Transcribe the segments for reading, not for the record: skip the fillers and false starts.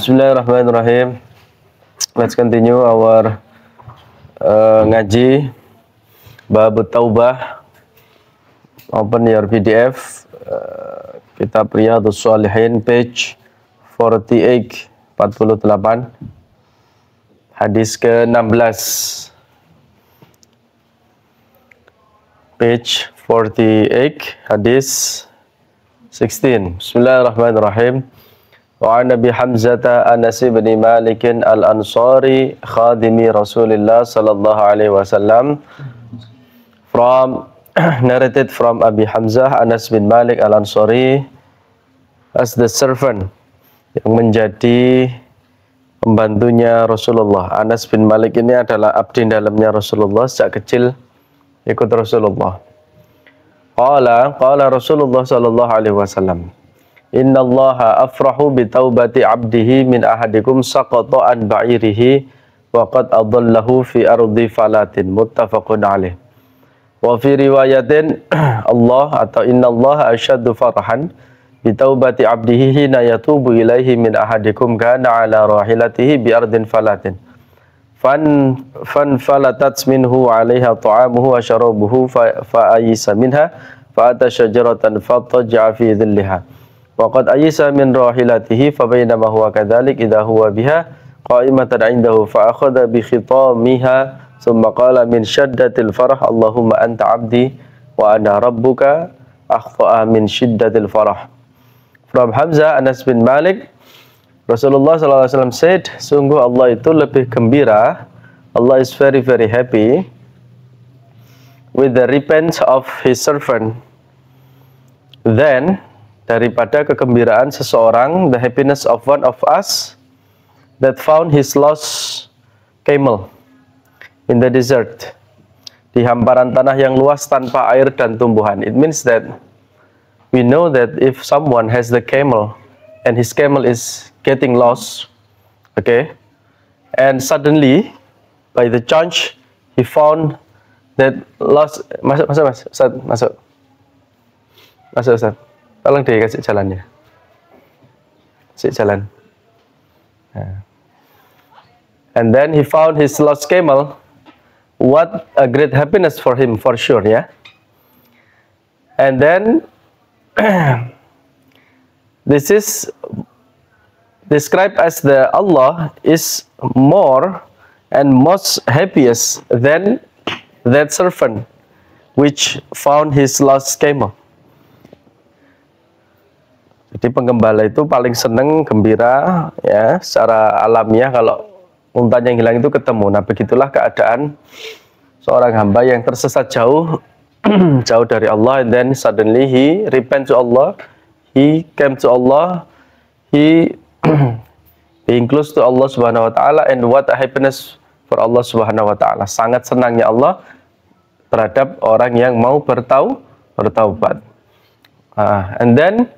Bismillahirrahmanirrahim. Let's continue our ngaji Bab Taubah. Open your PDF, Kitab Riyadhus Shalihin, page 48, hadis ke-16. Page 48, hadis 16. Bismillahirrahmanirrahim. Wa an Abi Hamzata Anas bin Malik al-Ansari khadimi Rasulillah sallallahu alaihi wasallam, narrated from Abi Hamzah Anas bin Malik al-Ansari as the servant yang menjadi pembantunya Rasulullah. Anas bin Malik ini adalah abdi dalamnya Rasulullah, sejak kecil ikut Rasulullah. Qala Rasulullah sallallahu alaihi wasallam, innallaha afrahu bi taubati abdihi min ahadikum saqata an ba'irihi wa qad adallahu fi ardi falatin, muttafaqun alaih. Wa fi riwayatin Allah atau innallaha asyaddu farahan bi taubati abdihi hina yatubu ilaihi min ahadikum kana ala rahilatihi bi ardin falatin fan falatat minhu 'alaiha ta'amuhu wa syarabuhu fa ayisa minha fa ata syajaratan fattaja'a fi dhilliha. Waqad ayisa min rahilatihi fa bainama huwa kadzalik idza huwa biha qa'imatan 'indahu fa akhadha bi khitamiha thumma qala min syaddatil farah Allahumma anta 'abdi wa ana rabbuka akhta'a min syiddatil farah. From Hamzah Anas bin Malik, Rasulullah SAW said, sungguh Allah itu lebih gembira, Allah is very very happy with the repentance of his servant then daripada kegembiraan seseorang, the happiness of one of us that found his lost camel in the desert, di hamparan tanah yang luas tanpa air dan tumbuhan. It means that we know that if someone has the camel and his camel is getting lost, okay, and suddenly by the chance he found that lost, masuk Ustaz. Tolong dikasih jalannya. Kasih jalan. And then he found his lost camel. What a great happiness for him, for sure, yeah. And then this is described as the Allah is more and most happiest than that servant which found his lost camel. Jadi penggembala itu paling seneng, gembira, ya, secara alamiah kalau untanya yang hilang itu ketemu. Nah, begitulah keadaan seorang hamba yang tersesat jauh, jauh dari Allah, and then suddenly he repent to Allah, he came to Allah, he being close to Allah Subhanahu wa Ta'ala, and what a happiness for Allah Subhanahu wa Ta'ala. Sangat senangnya Allah terhadap orang yang mau bertaubat. And then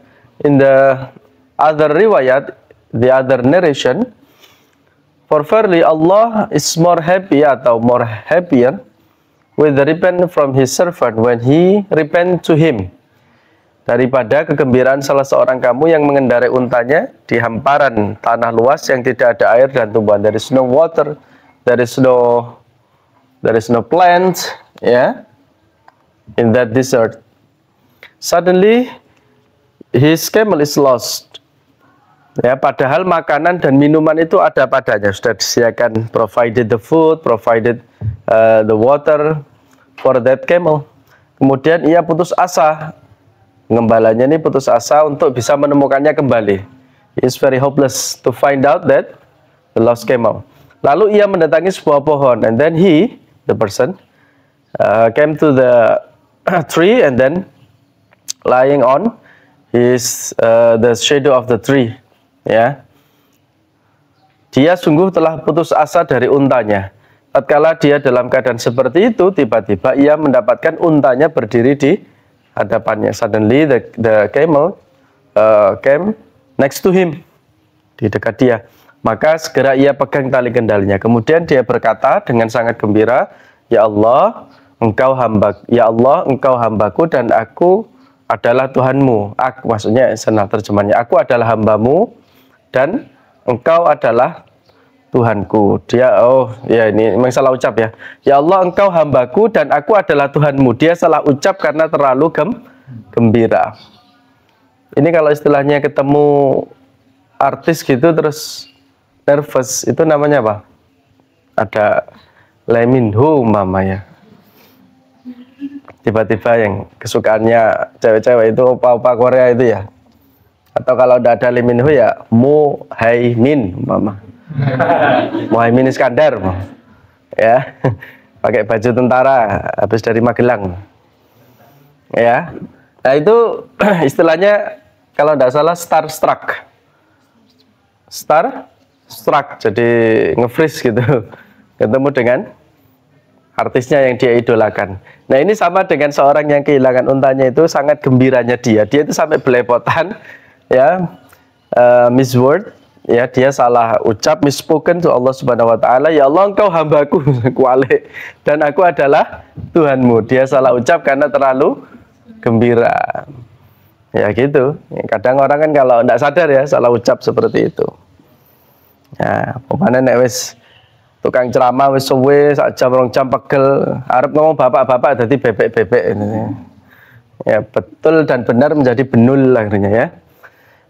in the other riwayat, the other narration, for verily Allah is more happy atau more happier with the repent from his servant when he repent to him, daripada kegembiraan salah seorang kamu yang mengendarai untanya di hamparan tanah luas yang tidak ada air dan tumbuhan. There is no water, there is no plant, yeah, in that desert. Suddenly his camel is lost. Ya, padahal makanan dan minuman itu ada padanya, sudah disediakan, provided the food, provided the water for that camel. Kemudian ia putus asa, pengembalanya ini putus asa untuk bisa menemukannya kembali. He is very hopeless to find out that the lost camel. Lalu ia mendatangi sebuah pohon, and then he, the person, came to the tree and then lying on his the shadow of the tree, ya. Dia sungguh telah putus asa dari untanya. Tatkala dia dalam keadaan seperti itu, tiba-tiba ia mendapatkan untanya berdiri di hadapannya. Suddenly the camel came next to him, di dekat dia. Maka segera ia pegang tali kendalinya. Kemudian dia berkata dengan sangat gembira, ya Allah, engkau hambaku dan aku adalah Tuhanmu. Aku, maksudnya senang terjemahnya, aku adalah hambamu dan engkau adalah Tuhanku. Dia, oh ya ini memang salah ucap ya. Ya Allah, engkau hambaku dan aku adalah Tuhanmu. Dia salah ucap karena terlalu gembira. Ini kalau istilahnya ketemu artis gitu terus nervous, itu namanya apa? Ada Lee Min Ho mama ya. Tiba-tiba yang kesukaannya cewek-cewek itu opa-opa Korea itu ya. Atau kalau udah ada Lee Min Ho ya Muhaimin mama. Muhaimin Iskandar ya. Pakai baju tentara habis dari Magelang. Ya. Nah itu istilahnya kalau tidak salah starstruck. Starstruck, jadi nge-freeze gitu. Ketemu dengan artisnya yang dia idolakan. Nah ini sama dengan seorang yang kehilangan untanya itu sangat gembiranya dia. Dia itu sampai belepotan, ya, miss word, ya, dia salah ucap, misspoken to Allah Subhanahu Wa Taala. Ya Allah, engkau hambaku, kualik, dan aku adalah Tuhanmu. Dia salah ucap karena terlalu gembira. Ya gitu. Kadang orang kan kalau tidak sadar ya salah ucap seperti itu. Ya, pokoknya nek wis tukang ceramah wis suwe sak jam 2 jam pegel, arep ngomong bapak-bapak jadi bebek-bebek ini. Ya, betul dan benar menjadi benul akhirnya ya.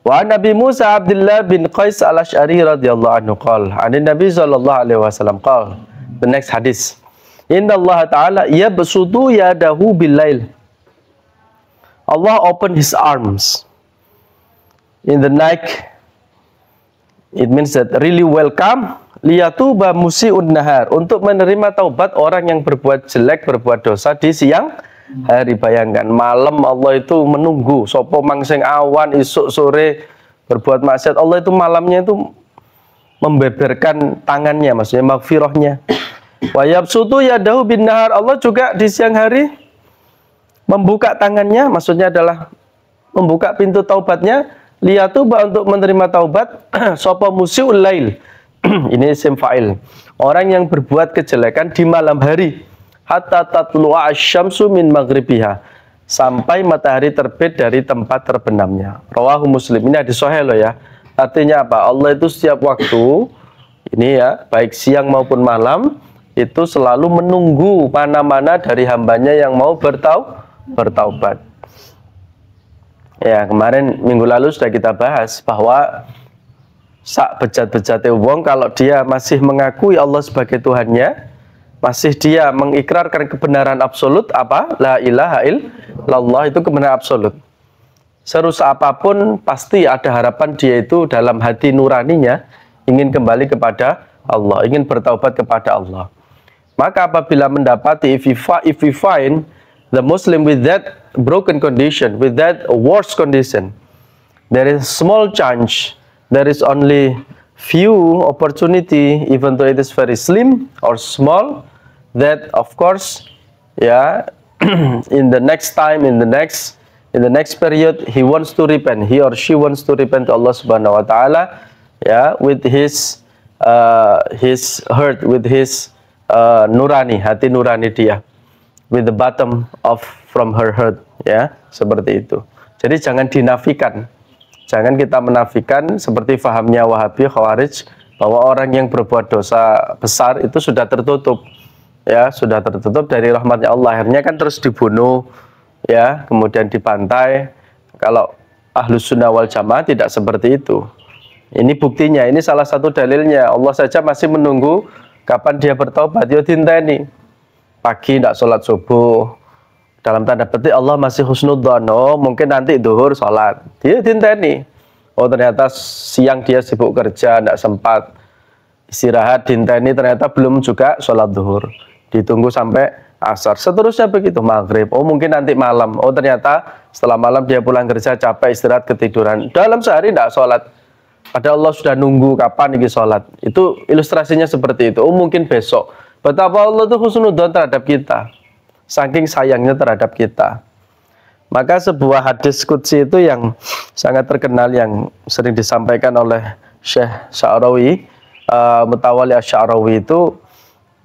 Wa Nabi Musa Abdullah bin Qais al-Asy'ari radhiyallahu anhu qala, an Nabi sallallahu alaihi wasallam qala, the next hadis. Inna Allah Ta'ala yabsutu yadahu bil-lail. Allah open his arms in the night. It means that really welcome liyatuba musi'un nahar, untuk menerima taubat orang yang berbuat jelek, berbuat dosa di siang hari. Bayangkan malam Allah itu menunggu sopo mangsing awan isuk sore berbuat maksiat, Allah itu malamnya itu membeberkan tangannya, maksudnya maghfirahnya. Wa yabsutu yadahu bin nahar, Allah juga di siang hari membuka tangannya, maksudnya adalah membuka pintu taubatnya, liyatuba, untuk menerima taubat sapa musiul lail. Ini isim fa'il, orang yang berbuat kejelekan di malam hari, hatta tatlu'a asy-syamsu min maghribiha, sampai matahari terbit dari tempat terbenamnya. Rawahu Muslim. Ini hadis sahih loh ya. Artinya apa? Allah itu setiap waktu ini ya, baik siang maupun malam, itu selalu menunggu mana-mana dari hambanya yang mau bertaubat. Ya, kemarin minggu lalu sudah kita bahas bahwa sak bejat-bejate wong kalau dia masih mengakui Allah sebagai Tuhannya, masih dia mengikrarkan kebenaran absolut, apa? La ilaha illallah, itu kebenaran absolut. Serusak apapun pasti ada harapan dia itu dalam hati nuraninya ingin kembali kepada Allah, ingin bertaubat kepada Allah. Maka apabila mendapati, if we find the Muslim with that broken condition, with that worse condition, there is small chance, there is only few opportunity, even though it is very slim or small, that of course, yeah, in the next time, in the next period, he wants to repent, he or she wants to repent to Allah Subhanahu Wa Taala, yeah, with his heart, with his nurani, hati nurani dia, with the bottom of from her heart, ya, seperti itu. Jadi jangan dinafikan, jangan kita menafikan seperti fahamnya Wahabi Khawarij bahwa orang yang berbuat dosa besar itu sudah tertutup, ya, sudah tertutup dari rahmatnya Allah, akhirnya kan terus dibunuh, ya, kemudian dibantai. Kalau Ahlus Sunnah wal Jamaah tidak seperti itu. Ini buktinya, ini salah satu dalilnya. Allah saja masih menunggu kapan dia bertobat. Yo tinteni, pagi tidak sholat subuh, dalam tanda petik Allah masih husnudzon, oh mungkin nanti duhur sholat, dia tinteni. Oh ternyata siang dia sibuk kerja, tidak sempat istirahat, tinteni, ternyata belum juga sholat duhur, ditunggu sampai asar, seterusnya begitu, maghrib, oh mungkin nanti malam, oh ternyata setelah malam dia pulang kerja capek, istirahat, ketiduran, dalam sehari tidak sholat. Padahal Allah sudah nunggu kapan ini sholat. Itu ilustrasinya seperti itu. Oh mungkin besok. Betapa Allah itu husnudzon terhadap kita, saking sayangnya terhadap kita. Maka sebuah hadis qudsi itu yang sangat terkenal, yang sering disampaikan oleh Syekh Sya'rawi, Mutawalli Asy-Sya'rawi, itu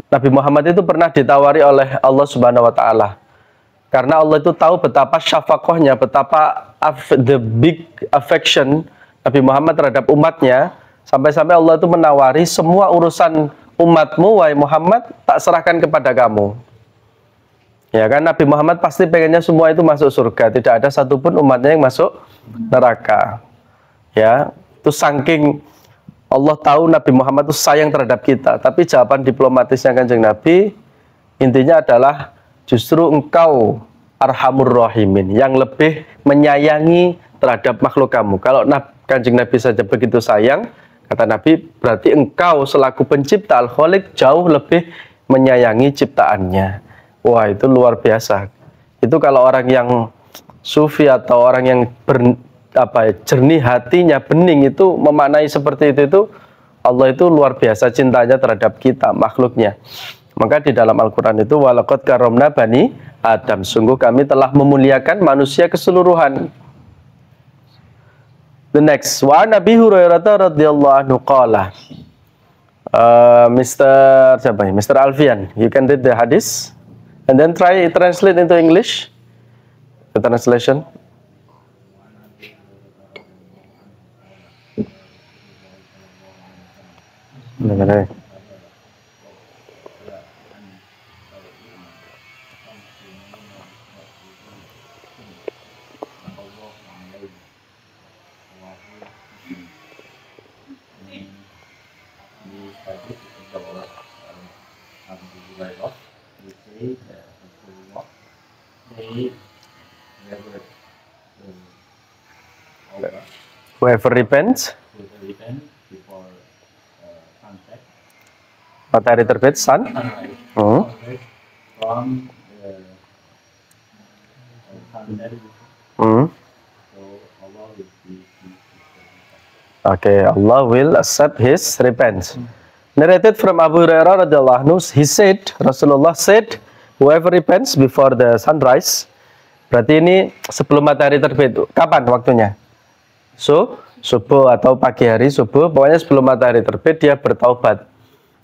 Nabi Muhammad itu pernah ditawari oleh Allah Subhanahu wa taala. Karena Allah itu tahu betapa syafaqahnya, betapa the big affection Nabi Muhammad terhadap umatnya, sampai-sampai Allah itu menawari semua urusan umatmu, wahai Muhammad, tak serahkan kepada kamu. Ya kan, Nabi Muhammad pasti pengennya semua itu masuk surga, tidak ada satupun umatnya yang masuk neraka. Ya, itu saking Allah tahu Nabi Muhammad itu sayang terhadap kita. Tapi jawaban diplomatisnya Kanjeng Nabi intinya adalah justru engkau arhamur rahimin, yang lebih menyayangi terhadap makhluk kamu. Kalau Kanjeng Nabi saja begitu sayang, kata Nabi, berarti engkau selaku pencipta Al-Khaliq jauh lebih menyayangi ciptaannya. Wah, itu luar biasa. Itu kalau orang yang sufi atau orang yang jernih hatinya, bening, itu memaknai seperti itu Allah itu luar biasa cintanya terhadap kita, makhluknya. Maka di dalam Al-Quran itu, walaqad karomna bani Adam, sungguh kami telah memuliakan manusia keseluruhan. The next, wa Nabi Hurairah radhiyallahu anhu qala, Mr. Alfian, you can read the hadith and then try translate into English the translation. Whoever repents before sunset, matahari terbit, sun, from the sunset, so Allah will be okay, Allah will accept his repentance. Narrated from Abu Hurairah radhiyallahu anhu, he said, Rasulullah said, whoever repents before the sunrise, berarti ini sebelum matahari terbit. Kapan waktunya? Subuh atau pagi hari subuh, pokoknya sebelum matahari terbit dia bertaubat.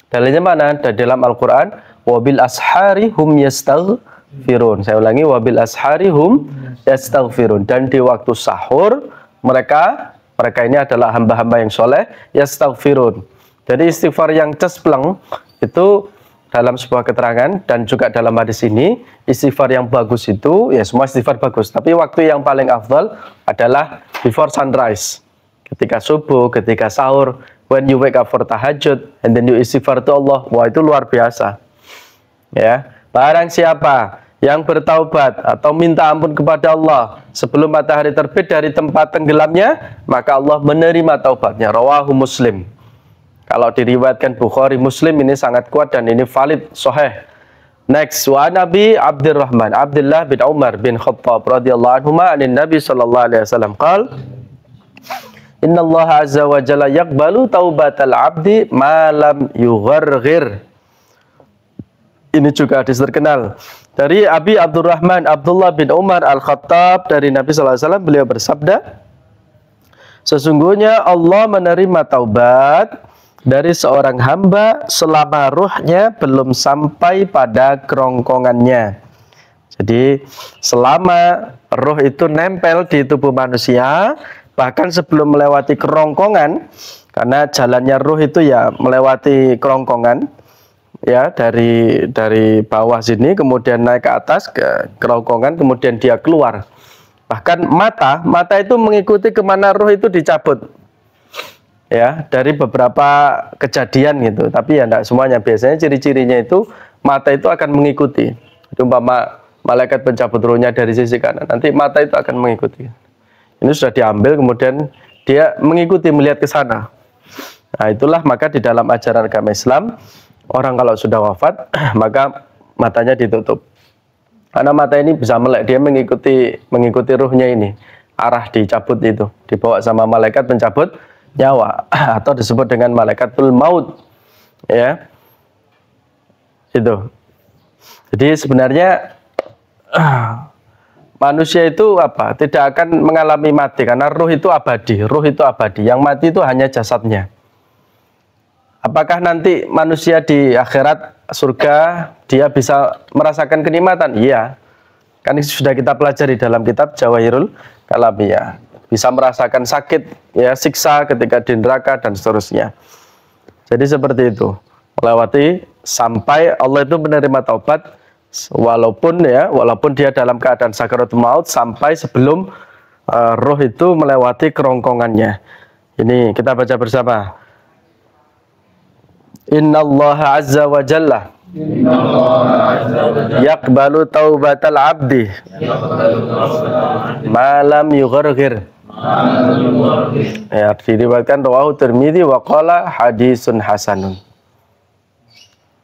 Dalilnya mana? Dari dalam Al-Quran, wabil ashari hum yastaghfirun. Saya ulangi, wabil ashari hum yastaghfirun. Dan di waktu sahur mereka ini adalah hamba-hamba yang soleh, yastaghfirun. Jadi istighfar yang cespleng itu dalam sebuah keterangan dan juga dalam hadis ini, istighfar yang bagus itu, ya semua istighfar bagus, tapi waktu yang paling afdal adalah before sunrise, ketika subuh, ketika sahur, when you wake up for tahajud, and then you istighfar to Allah. Wah, itu luar biasa. Ya, barang siapa yang bertaubat atau minta ampun kepada Allah sebelum matahari terbit dari tempat tenggelamnya, maka Allah menerima taubatnya. Rawahu Muslim. Kalau diriwayatkan Bukhari, Muslim, ini sangat kuat dan ini valid, sahih. Next, wa Nabi Abdurrahman Abdullah bin Umar bin Khattab radhiyallahu anhuma anin Nabi sallallahu alaihi wasallam qala, Inna Allah azza wa jalla yaqbalu taubatal abdi ma lam yugharghir. Ini juga hadis terkenal dari Abi Abdurrahman Abdullah bin Umar Al-Khattab dari Nabi sallallahu alaihi wasallam, beliau bersabda, sesungguhnya Allah menerima taubat dari seorang hamba selama ruhnya belum sampai pada kerongkongannya. Jadi selama ruh itu nempel di tubuh manusia, bahkan sebelum melewati kerongkongan, karena jalannya ruh itu ya melewati kerongkongan, ya dari bawah sini kemudian naik ke atas ke kerongkongan, kemudian dia keluar. Bahkan mata itu mengikuti kemana ruh itu dicabut. Ya, dari beberapa kejadian gitu, tapi ya enggak semuanya. Biasanya ciri-cirinya itu mata itu akan mengikuti. Itu umpama malaikat pencabut ruhnya dari sisi kanan, nanti mata itu akan mengikuti. Ini sudah diambil, kemudian dia mengikuti, melihat ke sana. Nah, itulah maka di dalam ajaran agama Islam, orang kalau sudah wafat maka matanya ditutup. Karena mata ini bisa melek, dia mengikuti ruhnya ini, arah dicabut itu, dibawa sama malaikat pencabut nyawa atau disebut dengan malaikatul maut, ya itu. Jadi sebenarnya manusia itu tidak akan mengalami mati karena ruh itu abadi. Yang mati itu hanya jasadnya. Apakah nanti manusia di akhirat surga dia bisa merasakan kenikmatan? Iya. Kan ini sudah kita pelajari dalam kitab Jawahirul Kalamiyah. Bisa merasakan sakit, ya, siksa ketika di neraka dan seterusnya. Jadi seperti itu. Melewati sampai Allah itu menerima taubat walaupun dia dalam keadaan sakaratul maut sampai sebelum roh itu melewati kerongkongannya. Ini kita baca bersama. Innallaha azza wa jalla yaqbalu taubatal abdi malam yugharghir. Ya, diriwayatkan rawahu Tirmidzi wa qala hadisun hasanun.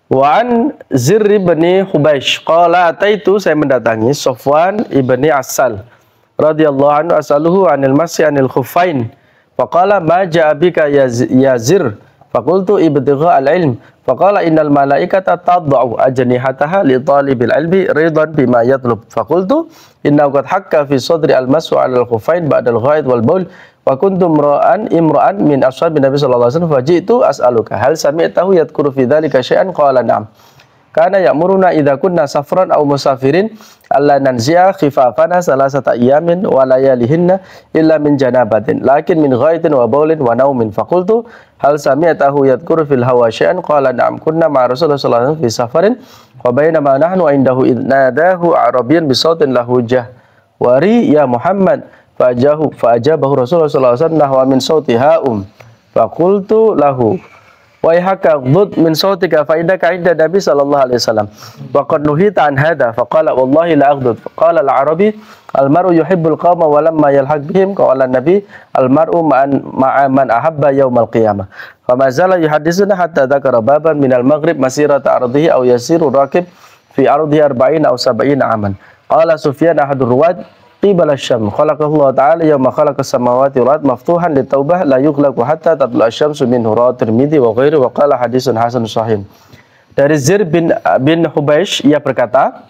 Wa an Zirr bin Hubaysh qala ataitu, saya mendatangi Sofwan ibni Asal radhiyallahu anhu asaluhu anil masyi anil khuffain. Faqala ma ja'a bika ya Zirr? Faqultu ibtigha al-ilm. Faqala innal malaikata tad'u ajnihataha li talibil ilmi ridan bima yatlub. Faqultu innahu qad hakka fi sadri al-mas'u 'ala al-khuffain ba'da al-ghaid wal baul wa kuntu imra'an min ashabin nabi sallallahu alaihi wasallam faji'tu as'aluka hal sami'tahu yadhkuru fi dhalika syai'an? Qala na'am. Kana ya'muruna idza kunna safran aw musafirin alla nanzi'a khifafana salasata ayamin wa layalihinna illa min janabatin lakin min ghaitin wa baulin wa naumin. Faqultu hal sami'tahu yadhkuru fil hawa syai'an? Qala na'am. Kunna ma'a Rasulullah sallallahu alaihi wasallam fi safarin wa bainama nahnu indahu id nadahu a'rabiyyan bi sautin lahu jahwari ya Muhammad fa'ajabahu Rasulullah sallallahu alaihi wasallam nahwa min sauti ha'um. Faqultu lahu wa ihaka dhud min sautika fa innaka inda Nabi sallallahu alaihi wasallam wa qad nuhita an hadha. Faqala wallahi la aghdud. Faqala al-arabi al-mar'u yuhibbul qawma wa lamma yalhaq bihim qala an-nabi al-mar'u ma'a man ahabba yaumal qiyamah. Fama zala yuhaddithuna hatta dzakara baban min al-maghrib masirata ardihi aw yasiru rakib fi ardihi 40 aw 70 aman. Qala Sufyan ahadur ruwad qibala asy-syam khalaqallahu ta'ala yawma khalaqas samawati wal ardh maftuhan litaubah la yughlaqu hatta tatlu'a asy-syamsu minhu. Rawahu Tirmidzi wa ghairuhu wa qala hadisun hasan sahih. Dari Zirr bin Hubaysh, ia berkata,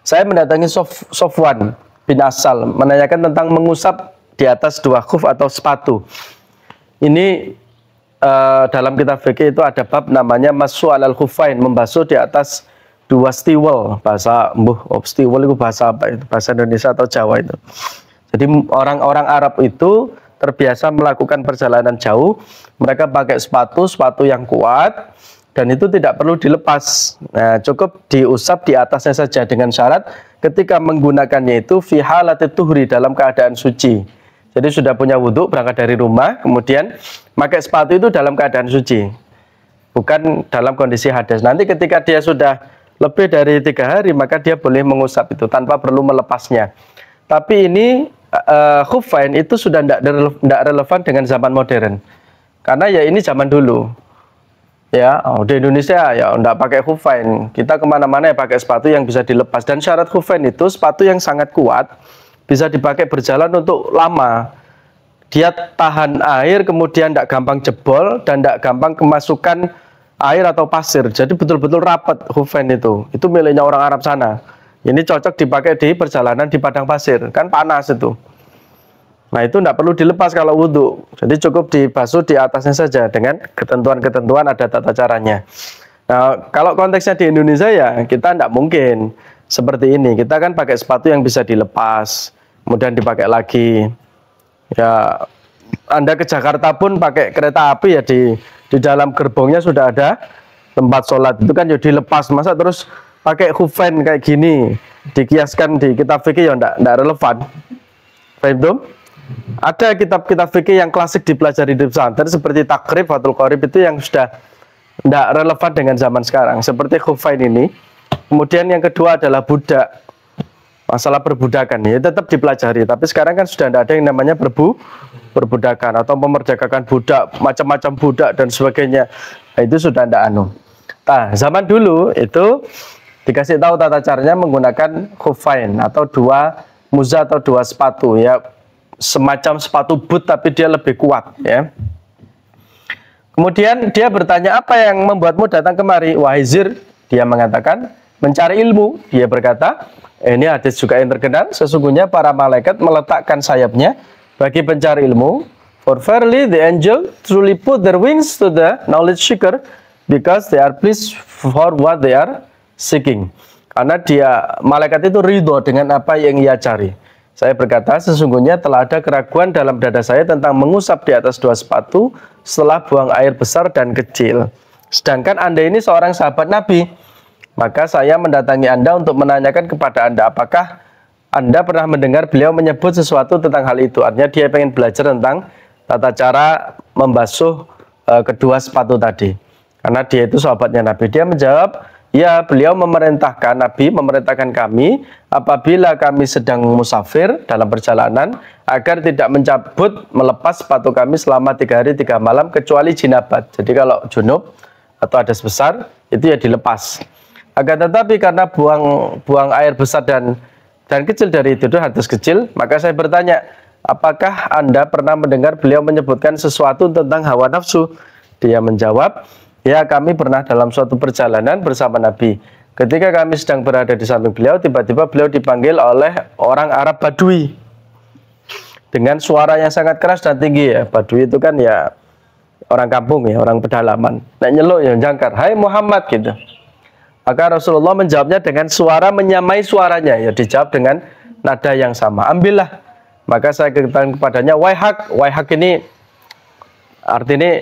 saya mendatangi Sofwan bin Asal menanyakan tentang mengusap di atas dua khuf atau sepatu. Ini dalam kitab fikih itu ada bab namanya mashu alal khuffain, membasuh di atas dua stiwel. Bahasa stiwel itu bahasa apa itu? Bahasa Indonesia atau Jawa itu. Jadi orang-orang Arab itu terbiasa melakukan perjalanan jauh, mereka pakai sepatu yang kuat dan itu tidak perlu dilepas. Nah, cukup diusap di atasnya saja dengan syarat ketika menggunakannya itu fi halatit tuhri, dalam keadaan suci. Jadi sudah punya wudhu, berangkat dari rumah, kemudian pakai sepatu itu dalam keadaan suci, bukan dalam kondisi hadas. Nanti ketika dia sudah lebih dari 3 hari, maka dia boleh mengusap itu tanpa perlu melepasnya. Tapi ini khuffain itu sudah tidak relevan dengan zaman modern, karena ya ini zaman dulu. Ya, di Indonesia ya tidak pakai khuffain, kita kemana-mana ya pakai sepatu yang bisa dilepas. Dan syarat khuffain itu sepatu yang sangat kuat, bisa dipakai berjalan untuk lama. Dia tahan air, kemudian tidak gampang jebol dan tidak gampang kemasukan air atau pasir. Jadi betul-betul rapat khuffain itu. Itu miliknya orang Arab sana. Ini cocok dipakai di perjalanan di padang pasir, kan panas itu. Nah, itu tidak perlu dilepas kalau wudhu. Jadi cukup dibasuh di atasnya saja dengan ketentuan-ketentuan, ada tata caranya. Nah, kalau konteksnya di Indonesia ya kita tidak mungkin seperti ini. Kita kan pakai sepatu yang bisa dilepas, kemudian dipakai lagi. Ya, Anda ke Jakarta pun pakai kereta api ya di dalam gerbongnya sudah ada tempat sholat. Itu kan ya dilepas, masa terus pakai khuffain kayak gini dikiaskan di kitab fikih ya tidak relevan. Paham belum? Ada kitab-kitab fikih yang klasik dipelajari di pesantren seperti Takrib, Fathul Qorib, itu yang sudah tidak relevan dengan zaman sekarang, seperti khuffain ini. Kemudian yang kedua adalah budak, masalah perbudakan ya tetap dipelajari, tapi sekarang kan sudah tidak ada yang namanya perbudakan atau memerdekakan budak, macam-macam budak dan sebagainya. Nah, itu sudah tidak anu. Nah, zaman dulu itu dikasih tahu tata caranya menggunakan khuffain atau dua muza atau dua sepatu ya, semacam sepatu boot tapi dia lebih kuat ya. Kemudian dia bertanya, apa yang membuatmu datang kemari wahai Zirr? Dia mengatakan mencari ilmu. Dia berkata, ini hadis juga yang terkenal, sesungguhnya para malaikat meletakkan sayapnya bagi pencari ilmu, For verily the angel truly put their wings to the knowledge seeker because they are pleased for what they are seeking. Karena malaikat itu ridho dengan apa yang ia cari. Saya berkata, sesungguhnya telah ada keraguan dalam dada saya tentang mengusap di atas 2 sepatu setelah buang air besar dan kecil. Sedangkan Anda ini seorang sahabat Nabi, maka saya mendatangi Anda untuk menanyakan kepada Anda, apakah Anda pernah mendengar beliau menyebut sesuatu tentang hal itu. Artinya dia ingin belajar tentang tata cara membasuh kedua sepatu tadi. Karena dia itu sahabatnya Nabi. Dia menjawab, ya, beliau memerintahkan, Nabi memerintahkan kami apabila kami sedang musafir dalam perjalanan agar tidak mencabut, melepas sepatu kami selama 3 hari 3 malam kecuali jinabat. Jadi kalau junub atau hadas besar itu ya dilepas. Akan tetapi karena buang air besar dan kecil dari itu hadas kecil, maka saya bertanya, apakah Anda pernah mendengar beliau menyebutkan sesuatu tentang hawa nafsu? Dia menjawab, ya, kami pernah dalam suatu perjalanan bersama Nabi. Ketika kami sedang berada di samping beliau, tiba-tiba beliau dipanggil oleh orang Arab Badui dengan suara yang sangat keras dan tinggi. Ya, Badui itu kan ya orang kampung ya, orang pedalaman. Nek nyeluk ya jangkar, hai Muhammad gitu. Maka Rasulullah menjawabnya dengan suara menyamai suaranya, ya dijawab dengan nada yang sama. Ambillah. Maka saya katakan kepadanya, wahak ini artinya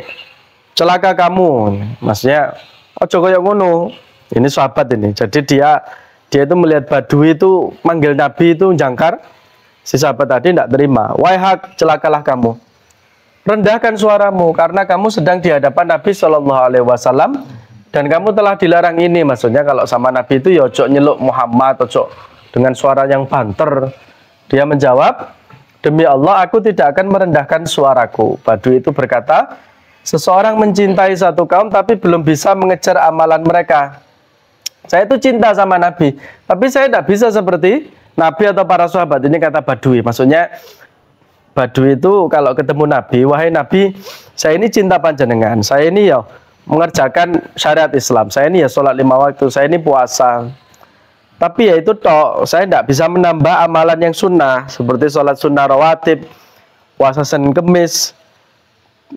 celaka kamu. Maksudnya, ojo koyo ngono. Ini sahabat ini. Jadi dia itu melihat Badui itu manggil Nabi itu jangkar. Si sahabat tadi tidak terima. Wahak, celakalah kamu. Rendahkan suaramu karena kamu sedang di hadapan Nabi Shallallahu Alaihi Wasallam dan kamu telah dilarang ini. Maksudnya kalau sama Nabi itu ya ojo nyeluk Muhammad, ojo dengan suara yang banter. Dia menjawab, demi Allah aku tidak akan merendahkan suaraku. Badui itu berkata, seseorang mencintai satu kaum tapi belum bisa mengejar amalan mereka. Saya itu cinta sama Nabi, tapi saya tidak bisa seperti Nabi atau para sahabat. Ini kata Badui. Maksudnya Badui itu kalau ketemu Nabi, wahai Nabi, saya ini cinta panjenengan. Saya ini ya mengerjakan syariat Islam. Saya ini ya sholat 5 waktu. Saya ini puasa. Tapi ya itu toh, saya tidak bisa menambah amalan yang sunnah seperti sholat sunnah rawatib, puasa Senin Kemis.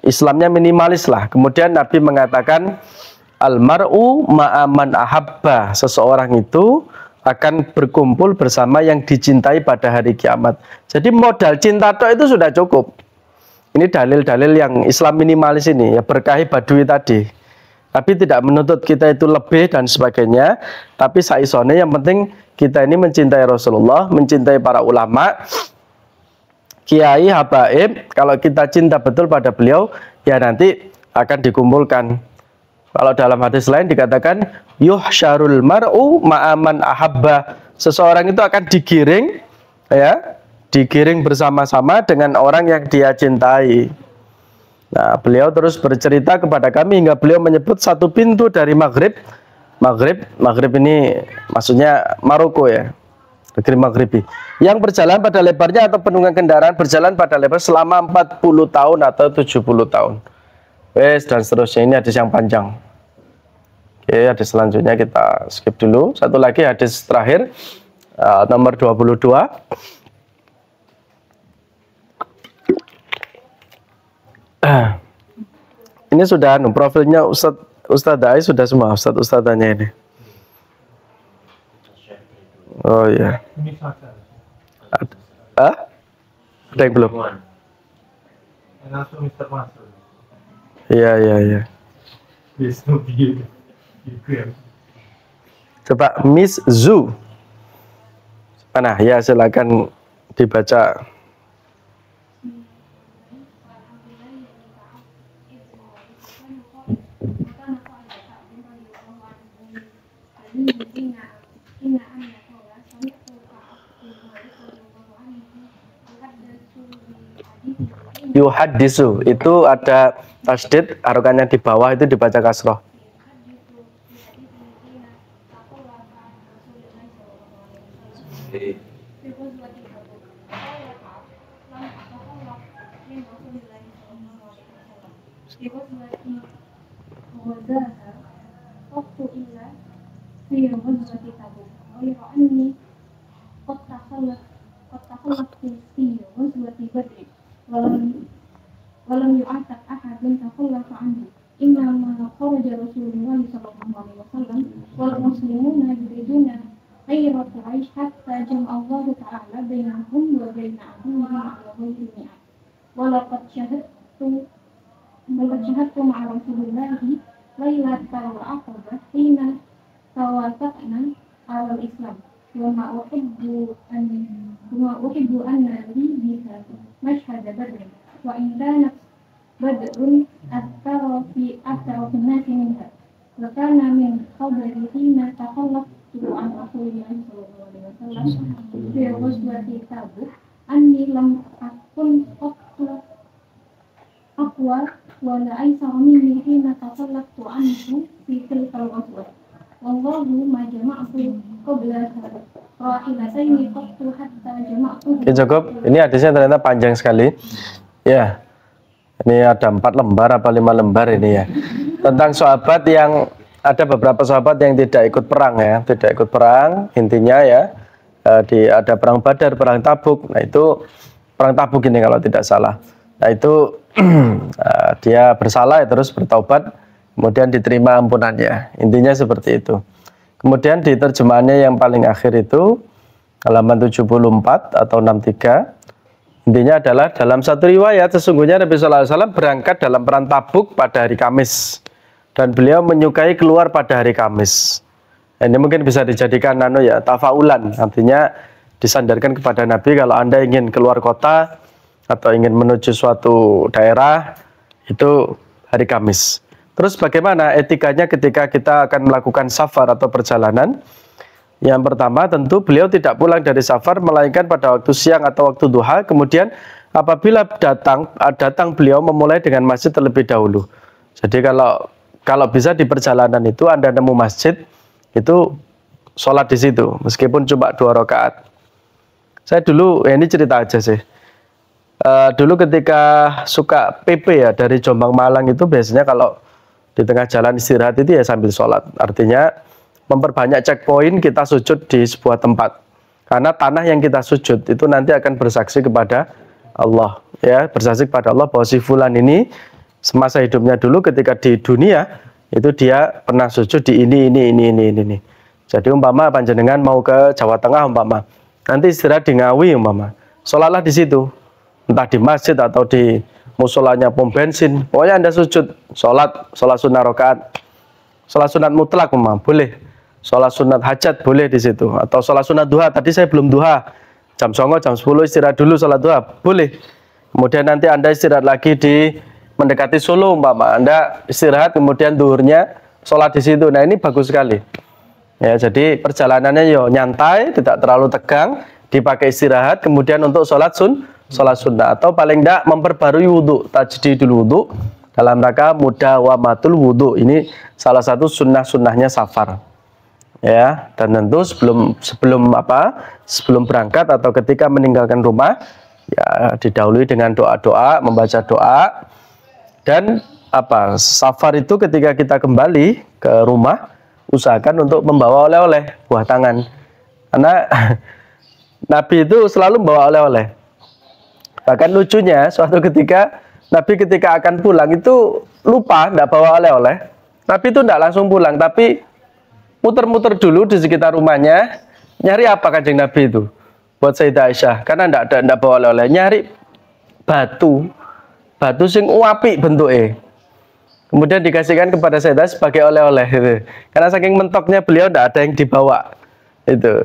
Islamnya minimalis lah. Kemudian Nabi mengatakan, almar'u ma'aman ahabba. Seseorang itu akan berkumpul bersama yang dicintai pada hari kiamat. Jadi modal cinta toh itu sudah cukup. Ini dalil-dalil yang Islam minimalis ini, ya berkahi Badui tadi. Tapi tidak menuntut kita itu lebih dan sebagainya. Tapi saisone yang penting kita ini mencintai Rasulullah, mencintai para ulama, kiai, habaib. Kalau kita cinta betul pada beliau, ya nanti akan dikumpulkan. Kalau dalam hadis lain dikatakan, yuhsyarul mar'u ma'aman ahabba. Seseorang itu akan digiring, ya, digiring bersama-sama dengan orang yang dia cintai. Nah, beliau terus bercerita kepada kami hingga beliau menyebut satu pintu dari Maghrib. Maghrib ini maksudnya Maroko ya, negeri Maghribi. Yang berjalan pada lebarnya atau penunggang kendaraan berjalan pada lebar selama 40 tahun atau 70 tahun. Dan seterusnya, ini hadis yang panjang. Oke, hadis selanjutnya kita skip dulu. Satu lagi hadis terakhir, nomor 22. Ini sudah profilnya Ustadz sudah semua, Ustadzanya ini. Oh iya. Ada yang belum? Iya. Coba Miss Zu. Mana? Ya, silakan dibaca. Yuhaddisu itu ada tasdid, harokannya di bawah itu dibaca kasroh. ولم يعتق أحد تخلف عنه إنما خرج رسول الله صلى الله عليه وسلم والمسلمون يريدون غير قريش حتى جمع الله تعالى بينهم وبين عدوهم على غير الميعاد ولقد شهدت مع رسول الله ليلة العقبة حين توافقنا على الإسلام وما أحب أن لي بها مشهد بدر وإن كانت بدر أكثر في الناس منها وكان من خبري حين تخلفت عن رسول الله صلى الله عليه وسلم في غزوة تبوك أني لم أكن أقوى ولا أيسر مني حين تخلفت عنه في تلك الغزوة والله ما جمعت قبلها راحلتين قط حتى جمعت. Oke, cukup. Ini hadisnya ternyata panjang sekali. Ya. Ini ada 4 lembar apa 5 lembar ini ya. Tentang sahabat yang ada beberapa sahabat yang tidak ikut perang ya, tidak ikut perang. Intinya ya, ada perang Badar, perang Tabuk. Nah, itu perang Tabuk ini kalau tidak salah. Nah, itu dia bersalah ya, terus bertaubat, kemudian diterima ampunannya. Intinya seperti itu. Kemudian di terjemahannya yang paling akhir itu halaman 74 atau 63. Intinya adalah dalam satu riwayat sesungguhnya Nabi Sallallahu Alaihi Wasallam berangkat dalam perang Tabuk pada hari Kamis dan beliau menyukai keluar pada hari Kamis. Ini mungkin bisa dijadikan tafaulan, artinya disandarkan kepada Nabi kalau Anda ingin keluar kota atau ingin menuju suatu daerah itu hari Kamis. Terus bagaimana etikanya ketika kita akan melakukan safar atau perjalanan? Yang pertama tentu beliau tidak pulang dari safar melainkan pada waktu siang atau waktu duha. Kemudian apabila datang beliau memulai dengan masjid terlebih dahulu. Jadi kalau bisa di perjalanan itu Anda nemu masjid itu sholat di situ meskipun cuma 2 rakaat. Saya dulu ini cerita aja sih. Dulu ketika suka PP ya dari Jombang Malang itu biasanya kalau di tengah jalan istirahat itu ya sambil sholat. Artinya memperbanyak checkpoint kita sujud di sebuah tempat. Karena tanah yang kita sujud itu nanti akan bersaksi kepada Allah. Ya, bersaksi kepada Allah bahwa si fulan ini semasa hidupnya dulu ketika di dunia itu dia pernah sujud di ini. Jadi umpama panjenengan mau ke Jawa Tengah umpama, nanti istirahat di Ngawi umpama, sholatlah di situ, entah di masjid atau di musolanya pom bensin, pokoknya Anda sujud, sholat sunnah rakaat, sholat sunat mutlak umpama boleh, sholat sunat hajat boleh di situ, atau sholat sunat duha. Tadi saya belum duha, jam 9, jam 10 istirahat dulu sholat duha boleh. Kemudian nanti Anda istirahat lagi di mendekati Solo umpama, Anda istirahat kemudian duhurnya sholat di situ. Nah ini bagus sekali. Ya, jadi perjalanannya nyantai, tidak terlalu tegang, dipakai istirahat, kemudian untuk sholat sunnah atau paling tidak memperbarui wudhu, tajdidul wudhu dalam rangka mudawamatul wudhu. Ini salah satu sunnahnya safar. Ya, dan tentu sebelum berangkat atau ketika meninggalkan rumah, ya didahului dengan doa-doa, membaca doa. Dan safar itu ketika kita kembali ke rumah, usahakan untuk membawa oleh-oleh, buah tangan. Karena Nabi itu selalu membawa oleh-oleh. Bahkan lucunya, suatu ketika Nabi ketika akan pulang itu lupa tidak bawa oleh-oleh. Nabi itu tidak langsung pulang, tapi muter-muter dulu di sekitar rumahnya, nyari apa Kanjeng Nabi itu buat Sayyidah Aisyah, karena tidak bawa oleh-oleh, nyari batu sing apik bentuknya. Kemudian dikasihkan kepada Sayyidah sebagai oleh-oleh gitu. Karena saking mentoknya beliau tidak ada yang dibawa. Itu.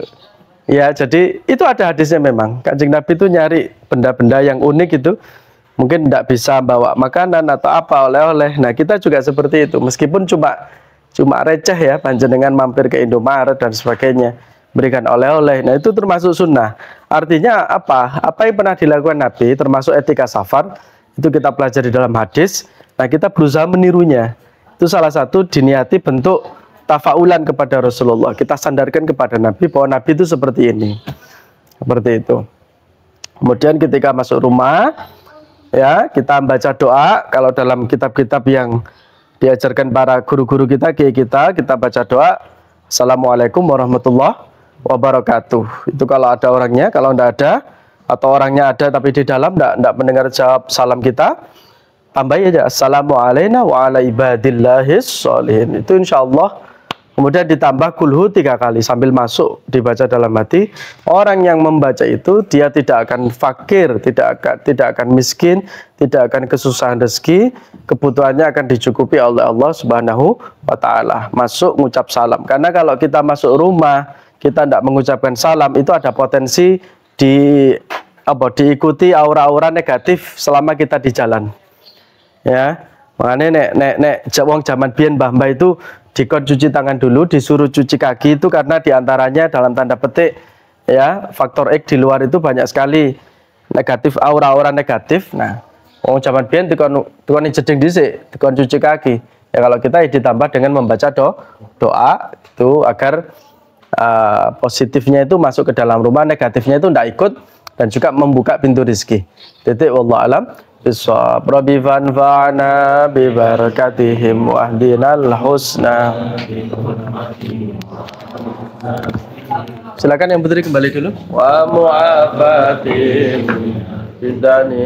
Ya, jadi itu ada hadisnya memang. Kanjeng Nabi itu nyari benda-benda yang unik itu. Mungkin tidak bisa bawa makanan atau apa oleh-oleh. Nah, kita juga seperti itu. Meskipun cuma receh ya, panjenengan mampir ke Indomaret dan sebagainya, berikan oleh-oleh. Nah, itu termasuk sunnah. Artinya apa? Apa yang pernah dilakukan Nabi termasuk etika safar itu kita pelajari dalam hadis. Nah, kita berusaha menirunya. Itu salah satu diniati bentuk tafaulan kepada Rasulullah. Kita sandarkan kepada Nabi bahwa Nabi itu seperti ini. Seperti itu. Kemudian ketika masuk rumah, ya, kita baca doa. Kalau dalam kitab-kitab yang diajarkan para guru-guru kita, kita baca doa. Assalamualaikum warahmatullahi wabarakatuh. Itu kalau ada orangnya. Kalau tidak ada, atau orangnya ada tapi di dalam tidak mendengar jawab salam kita, tambahi aja assalamu alaina wa ala ibadillahis sholihin. Itu insyaallah. Kemudian ditambah kulhu 3 kali sambil masuk dibaca dalam hati. Orang yang membaca itu dia tidak akan fakir, tidak akan miskin, tidak akan kesusahan rezeki, kebutuhannya akan dicukupi oleh Allah Subhanahu wa taala. Masuk mengucap salam. Karena kalau kita masuk rumah, kita tidak mengucapkan salam, itu ada potensi diikuti aura-aura negatif selama kita di jalan. Ya. Makanya nek wong zaman biyen mbah-mbah itu dikon cuci tangan dulu, disuruh cuci kaki itu karena diantaranya dalam tanda petik ya faktor X di luar itu banyak sekali negatif, aura-aura negatif. Nah, wong zaman biyen dikon jeding dhisik, dikon cuci kaki. Ya kalau kita ditambah dengan membaca doa itu agar positifnya itu masuk ke dalam rumah, negatifnya itu tidak ikut dan juga membuka pintu rezeki. Titik wallahu alam. Rabbi fanfa'na bi barakatihim wa ahdinal husna. Silakan yang putri kembali dulu. Wa mu'afatim bidani